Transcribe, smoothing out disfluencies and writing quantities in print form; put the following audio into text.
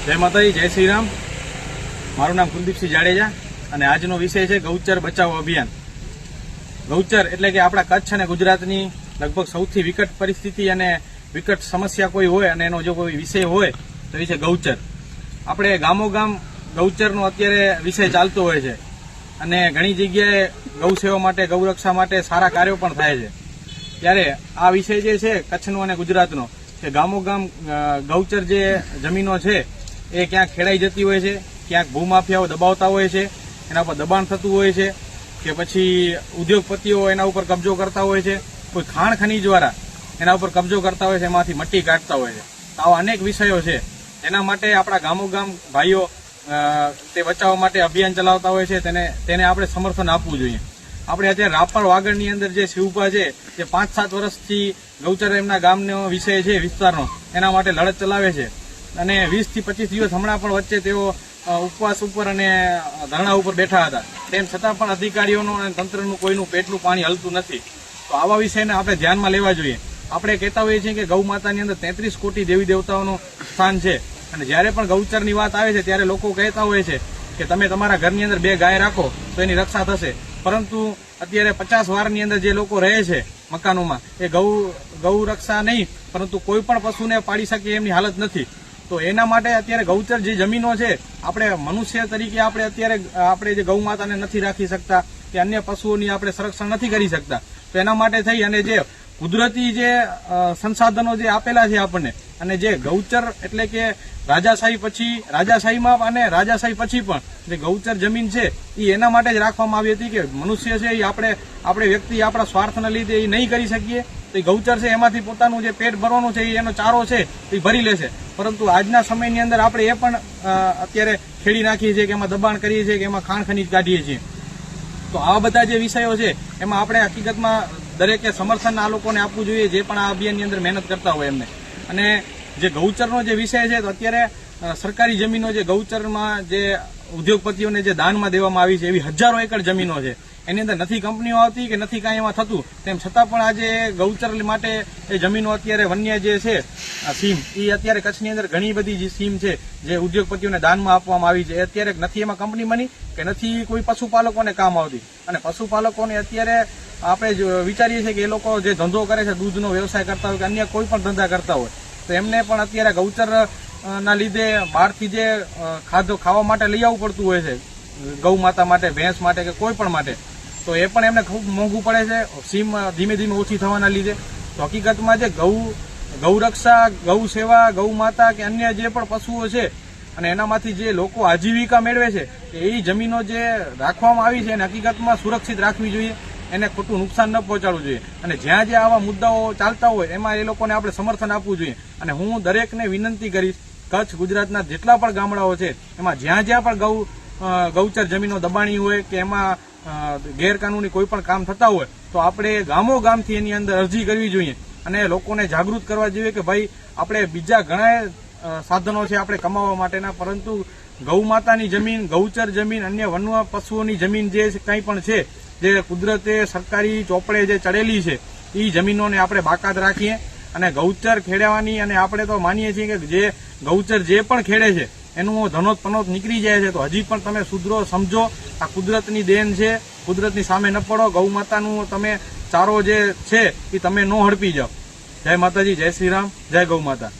જય માતાજી, જય શ્રી રામ। મારું નામ કુલદીપસિંહ જાડેજા અને આજનો વિષય છે ગૌચર બચાવો અભિયાન। ગૌચર એટલે કે આપણા કચ્છ અને ગુજરાતની લગભગ સૌથી વિકટ પરિસ્થિતિ અને વિકટ સમસ્યા કોઈ હોય અને એનો જો કોઈ વિષય હોય તો એ છે ગૌચર। આપણે ગામોગામ ગૌચરનો અત્યારે વિષય ચાલતો હોય છે અને ઘણી જગ્યાએ ગૌ સેવા માટે, ગૌરક્ષા માટે સારા કાર્યો પણ થાય છે। ત્યારે આ વિષય જે છે કચ્છનો અને ગુજરાતનો કે ગામોગામ ગૌચર જે જમીનો છે એ ક્યાંક ખેડાઈ જતી હોય છે, ક્યાંક ભૂમાફિયાઓ દબાવતા હોય છે, એના પર દબાણ થતું હોય છે કે પછી ઉદ્યોગપતિઓ એના ઉપર કબજો કરતા હોય છે, કોઈ ખાણ ખનીજવાળા એના ઉપર કબજો કરતા હોય છે, એમાંથી મટ્ટી કાઢતા હોય છે। તો આવા અનેક વિષયો છે એના માટે આપણા ગામોગામ ભાઈઓ તે બચાવવા માટે અભિયાન ચલાવતા હોય છે। તેને આપણે સમર્થન આપવું જોઈએ। આપણે અત્યારે રાપર વાગડની અંદર જે શિવભા છે જે 5-7 વર્ષથી ગૌચર એમના ગામનો વિષય છે વિસ્તારનો એના માટે લડત ચલાવે છે અને 20 થી 25 દિવસ હમણાં પણ વચ્ચે તેઓ ઉપવાસ ઉપર અને ધરણા ઉપર બેઠા હતા, તેમ છતાં પણ અધિકારીઓનું અને તંત્રનું કોઈનું પેટનું પાણી હલતું નથી। તો આવા વિષયને આપણે ધ્યાનમાં લેવા જોઈએ। આપણે કહેતા હોઈએ છીએ કે ગૌ માતાની અંદર 33 કોટી દેવી દેવતાઓનું સ્થાન છે અને જ્યારે પણ ગૌચરની વાત આવે છે ત્યારે લોકો કહેતા હોય છે કે તમે તમારા ઘરની અંદર 2 ગાય રાખો તો એની રક્ષા થશે, પરંતુ અત્યારે 50 વારની અંદર જે લોકો રહે છે મકાનોમાં એ ગૌ રક્ષા નહીં પરંતુ કોઈ પણ પશુને પાડી શકે એમની હાલત નથી। તો એના માટે અત્યારે ગૌચર જે જમીનો છે આપણે મનુષ્ય તરીકે આપણે જે ગૌ માતાને નથી રાખી શકતા કે અન્ય પશુઓની આપણે સંરક્ષણ નથી કરી શકતા, તો એના માટે થઈ અને જે કુદરતી જે સંસાધનો જે આપેલા છે આપણને અને જે ગૌચર એટલે કે રાજાશાહીમાં અને રાજાશાહી પછી પણ જે ગૌચર જમીન છે એ એના માટે જ રાખવામાં આવી હતી કે મનુષ્ય છે એ આપણે વ્યક્તિ આપણા સ્વાર્થના લીધે એ નહીં કરી શકીએ તો એ ગૌચર છે એમાંથી પોતાનું જે પેટ ભરવાનું છે એનો ચારો છે એ ભરી લેશે। પરંતુ આજના સમયની અંદર આપણે એ પણ અત્યારે ખેડી નાખીએ છીએ કે એમાં દબાણ કરીએ છીએ કે એમાં ખાણ ખનીજ કાઢીએ છીએ। તો આવા બધા જે વિષયો છે એમાં આપણે હકીકતમાં દરેકે સમર્થન આ લોકોને આપવું જોઈએ જે પણ આ અભિયાનની અંદર મહેનત કરતા હોય એમને। અને જે ગૌચરનો જે વિષય છે તો અત્યારે સરકારી જમીનો જે ગૌચરમાં જે ઉદ્યોગપતિઓને જે દાનમાં દેવામાં આવી છે એવી હજારો એકર જમીનો છે, એની અંદર નથી કંપનીઓ આવતી કે નથી કાંઈ એમાં થતું, તેમ છતાં પણ આજે ગૌચર માટે એ જમીનો અત્યારે વન્ય જે છે સીમ એ અત્યારે કચ્છની અંદર ઘણી બધી જે સીમ છે જે ઉદ્યોગપતિઓને દાનમાં આપવામાં આવી છે એ અત્યારે નથી એમાં કંપની બની કે નથી કોઈ પશુપાલકોને કામ આવતી। અને પશુપાલકોને અત્યારે આપણે વિચારીએ છીએ કે એ લોકો જે ધંધો કરે છે દૂધનો વ્યવસાય કરતા હોય કે અન્ય કોઈ પણ ધંધા કરતા હોય તો એમને પણ અત્યારે ગૌચર ના લીધે બહારથી જે ખાધો ખાવા માટે લઈ આવવું પડતું હોય છે ગૌ માતા માટે, ભેંસ માટે કે કોઈ પણ માટે, તો એ પણ એમને ખૂબ મોંઘું પડે છે સીમ ધીમે ધીમે ઓછી થવાના લીધે। તો હકીકતમાં જે ગૌરક્ષા, ગૌ સેવા, ગૌ માતા કે અન્ય જે પણ પશુઓ છે અને એનામાંથી જે લોકો આજીવિકા મેળવે છે એ જમીનો જે રાખવામાં આવી છે એને હકીકતમાં સુરક્ષિત રાખવી જોઈએ, એને ખોટું નુકસાન ન પહોંચાડવું જોઈએ અને જ્યાં જ્યાં આવા મુદ્દાઓ ચાલતા હોય એમાં એ લોકોને આપણે સમર્થન આપવું જોઈએ। અને હું દરેકને વિનંતી કરીશ, કચ્છ ગુજરાતના જેટલા પણ ગામડાઓ છે એમાં જ્યાં જ્યાં પણ ગૌચર જમીનો દબાણી હોય કે એમાં ગેરકાનૂની કોઈ પણ કામ થતા હોય તો આપણે ગામોગામથી એની અંદર અરજી કરવી જોઈએ અને લોકોને જાગૃત કરવા જોઈએ કે ભાઈ આપણે બીજા ઘણા સાધનો છે આપણે કમાવા માટેના, પરંતુ ગૌ માતાની જમીન, ગૌચર જમીન, અન્ય વન્ય પશુઓની જમીન જે કંઈ પણ છે જે કુદરતે સરકારી ચોપડે જે ચડેલી છે એ જમીનોને આપણે બાકાત રાખીએ અને ગૌચર ખેડવાની અને આપણે તો માનીએ છીએ કે જે ગૌચર જે પણ ખેડે છે એનું ધનોત પનોત નીકળી જાય છે તો હજી પણ તમે સુધરો, સમજો, આ કુદરતની દેન છે, કુદરતની સામે ન પડો, ગૌ માતાનું તમે ચારો જે છે એ તમે ન હડપી જાઓ। જય માતાજી, જય શ્રી રામ, જય ગૌ માતા।